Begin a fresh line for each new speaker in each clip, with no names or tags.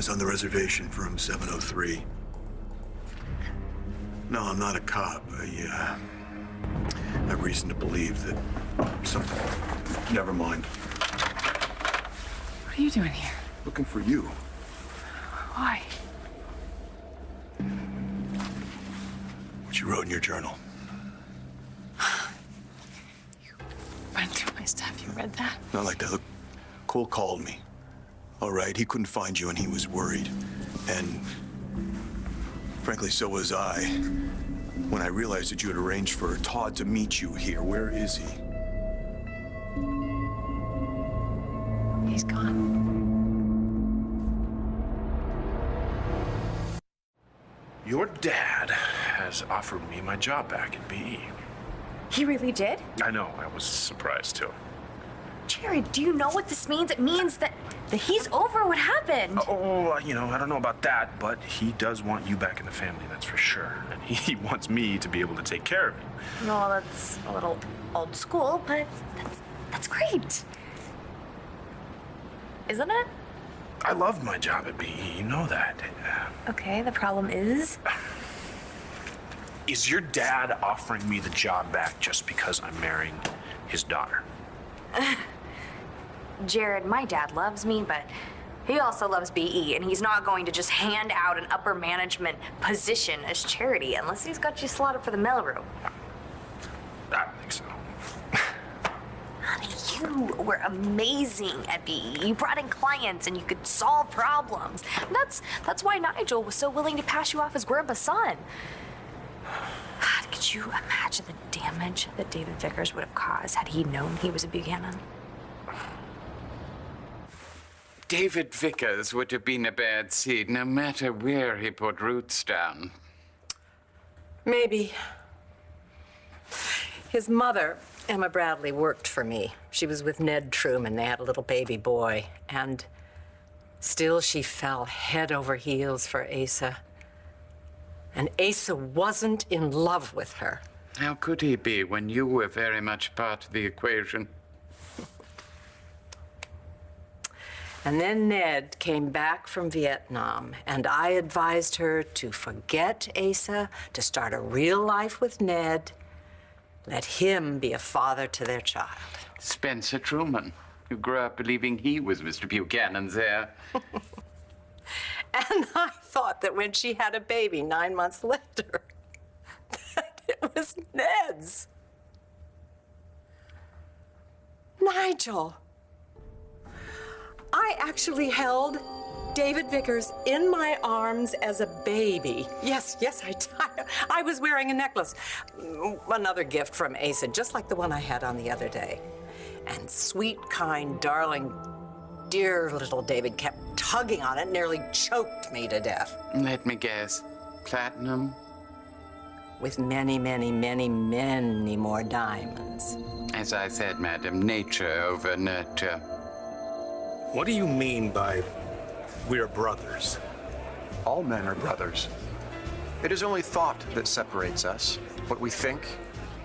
is on the reservation for room 703. No, I'm not a cop. I have reason to believe that something... Never mind.
What are you doing here?
Looking for you.
Why?
What you wrote in your journal.
You went through my stuff. You read that?
Not like that. Look, Cole called me. All right, he couldn't find you and he was worried. And frankly, so was I. When I realized that you had arranged for Todd to meet you here, where is he?
He's gone.
Your dad has offered me my job back at BE.
He really did?
I know, I was surprised too.
Jared, do you know what this means? It means that he's over what happened.
Oh, you know, I don't know about that, but he does want you back in the family, that's for sure. And he wants me to be able to take care of you.
Well, that's a little old school, but that's great. Isn't it?
I loved my job at BE, you know that.
Okay, the problem is?
Is your dad offering me the job back just because I'm marrying his daughter?
Jared, my dad loves me, but he also loves BE, and he's not going to just hand out an upper management position as charity unless he's got you slotted for the mailroom.
I don't think so.
Honey, you were amazing at BE. You brought in clients and you could solve problems. That's why Nigel was so willing to pass you off as grandpa's son. God, could you imagine the damage that David Vickers would have caused had he known he was a Buchanan?
David Vickers would have been a bad seed no matter where he put roots down.
Maybe. His mother, Emma Bradley, worked for me. She was with Ned Truman. They had a little baby boy. And still she fell head over heels for Asa. And Asa wasn't in love with her.
How could he be when you were very much part of the equation?
And then Ned came back from Vietnam, and I advised her to forget Asa, to start a real life with Ned, let him be a father to their child.
Spencer Truman, who grew up believing he was Mr. Buchanan's heir.
And I thought that when she had a baby 9 months later, that it was Ned's. Nigel. I actually held David Vickers in my arms as a baby. Yes, I was wearing a necklace. Another gift from Asa, just like the one I had on the other day. And sweet, kind, darling, dear little David kept tugging on it, nearly choked me to death.
Let me guess. Platinum?
With many, many, many, many more diamonds.
As I said, madam, nature over nurture.
What do you mean by we're brothers?
All men are brothers. It is only thought that separates us. What we think,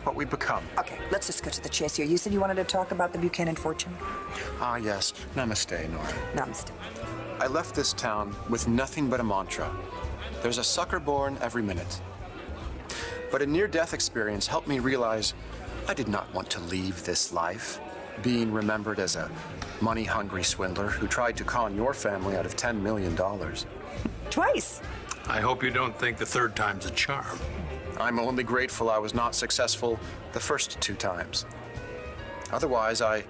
what we become.
Okay, let's just go to the chase here. You said you wanted to talk about the Buchanan fortune.
Ah, yes. Namaste, Nora.
Namaste.
I left this town with nothing but a mantra. There's a sucker born every minute. But a near-death experience helped me realize I did not want to leave this life, being remembered as a money-hungry swindler who tried to con your family out of $10 million.
Twice.
I hope you don't think the third time's a charm.
I'm only grateful I was not successful the first 2 times. Otherwise, I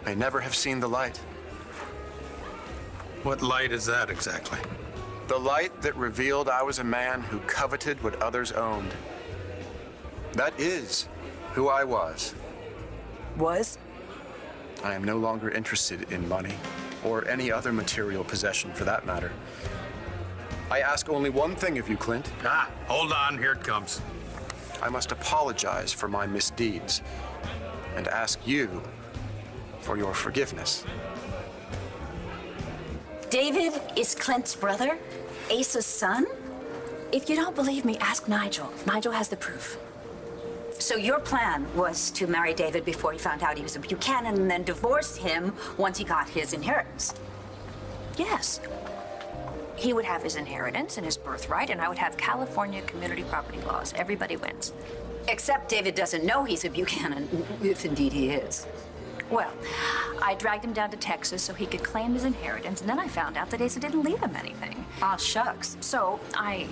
may never have seen the light.
What light is that exactly?
The light that revealed I was a man who coveted what others owned. That is who I was.
Was?
I am no longer interested in money, or any other material possession for that matter. I ask only one thing of you, Clint.
Ah, hold on, here it comes.
I must apologize for my misdeeds, and ask you for your forgiveness.
David is Clint's brother, Asa's son? If you don't believe me, ask Nigel. Nigel has the proof. So your plan was to marry David before he found out he was a Buchanan and then divorce him once he got his inheritance? Yes. He would have his inheritance and his birthright, and I would have California community property laws. Everybody wins. Except David doesn't know he's a Buchanan, if indeed he is. Well, I dragged him down to Texas so he could claim his inheritance, and then I found out that Asa didn't leave him anything. Ah, shucks. So I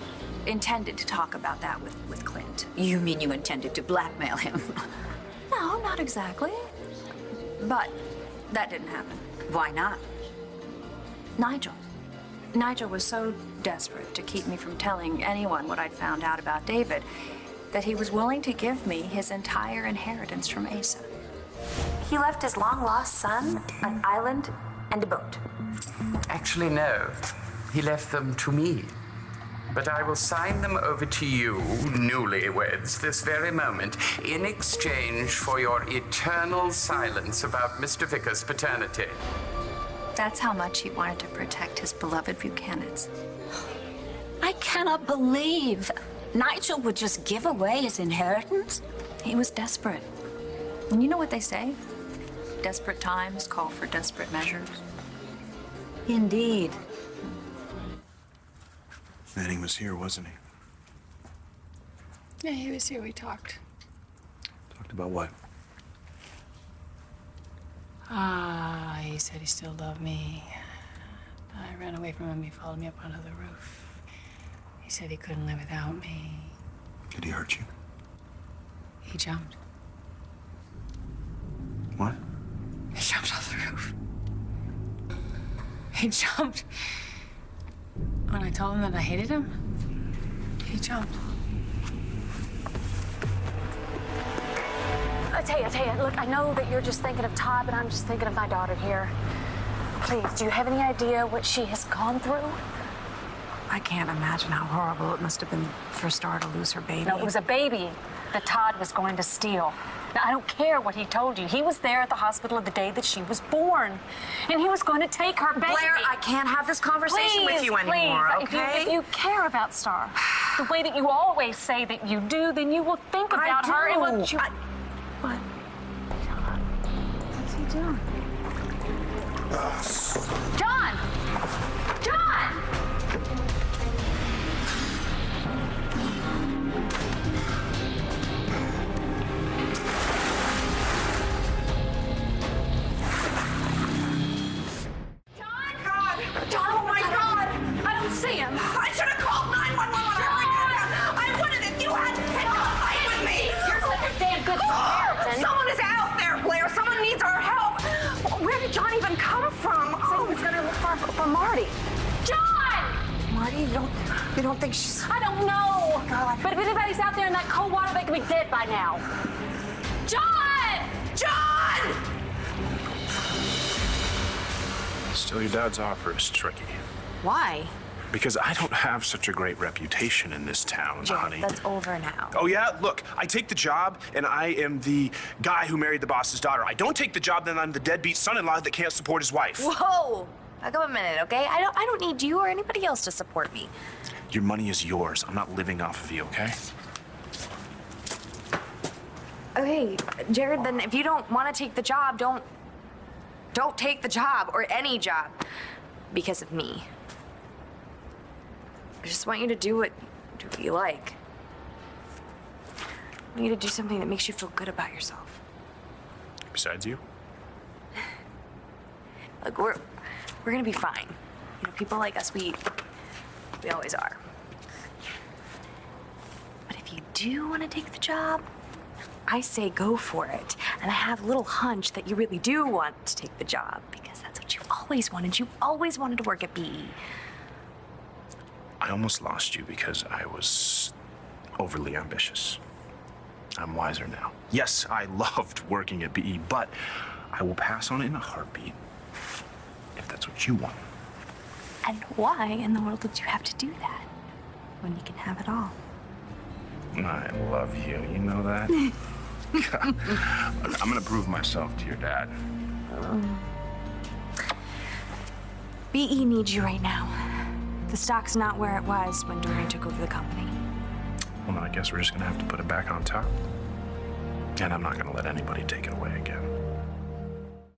intended to talk about that with Clint. You mean you intended to blackmail him? No, not exactly. But that didn't happen. Why not? Nigel. Nigel was so desperate to keep me from telling anyone what I'd found out about David that he was willing to give me his entire inheritance from Asa.
He left his long-lost son, an island, and a boat.
Actually, no. He left them to me. But I will sign them over to you, newlyweds, this very moment, in exchange for your eternal silence about Mr. Vickers' paternity.
That's how much he wanted to protect his beloved Buchanans. I cannot believe Nigel would just give away his inheritance. He was desperate. And you know what they say? Desperate times call for desperate measures. Indeed.
Manning was here, wasn't he?
Yeah, he was here. We talked.
Talked about what?
He said he still loved me. I ran away from him. He followed me up onto the roof. He said he couldn't live without me.
Did he hurt you?
He jumped.
What?
He jumped off the roof. He jumped. When I told him that I hated him, he jumped.
I tell you, look, I know that you're just thinking of Todd, but I'm just thinking of my daughter here. Please, do you have any idea what she has gone through?
I can't imagine how horrible it must have been for Star to lose her baby.
No, it was a baby that Todd was going to steal. Now, I don't care what he told you. He was there at the hospital the day that she was born. And he was going to take her baby.
Blair, I can't have this conversation with you anymore, okay?
If you care about Star, the way that you always say that you do, then you will think about her and what you... What? John, what's he doing? John! John! John, oh my God! I don't see him.
I should have called 911 when I would have if you hadn't picked up a fight with me.
You're such a damn good Samaritan.
Someone is out there, Blair. Someone needs our help. Where did John even come from?
So he's gonna look for Marty. John!
Marty, you don't think she's...
I don't know.
God.
But if anybody's out there in that cold water, they could be dead by now. John!
John!
Still, your dad's offer is tricky.
Why?
Because I don't have such a great reputation in this town, honey.
That's over now.
Oh, yeah? Look, I take the job, and I am the guy who married the boss's daughter. I don't take the job, then I'm the deadbeat son-in-law that can't support his wife.
Whoa! Back up a minute, okay? I don't need you or anybody else to support me.
Your money is yours. I'm not living off of you, okay?
Okay, Jared, then if you don't want to take the job, don't take the job or any job because of me. I just want you to do what you like. I want you to do something that makes you feel good about yourself.
Besides you?
Look, we're gonna be fine. You know, people like us, we always are. But if you do want to take the job, I say go for it. And I have a little hunch that you really do want to take the job because that's what you've always wanted. You always wanted to work at BE.
I almost lost you because I was overly ambitious. I'm wiser now. Yes, I loved working at BE, but I will pass on it in a heartbeat if that's what you want.
And why in the world would you have to do that when you can have it all?
I love you. You know that? I'm gonna prove myself to your dad.
BE needs you right now. The stock's not where it was when Dorian took over the company.
Well, I guess we're just gonna have to put it back on top. And I'm not gonna let anybody take it away again.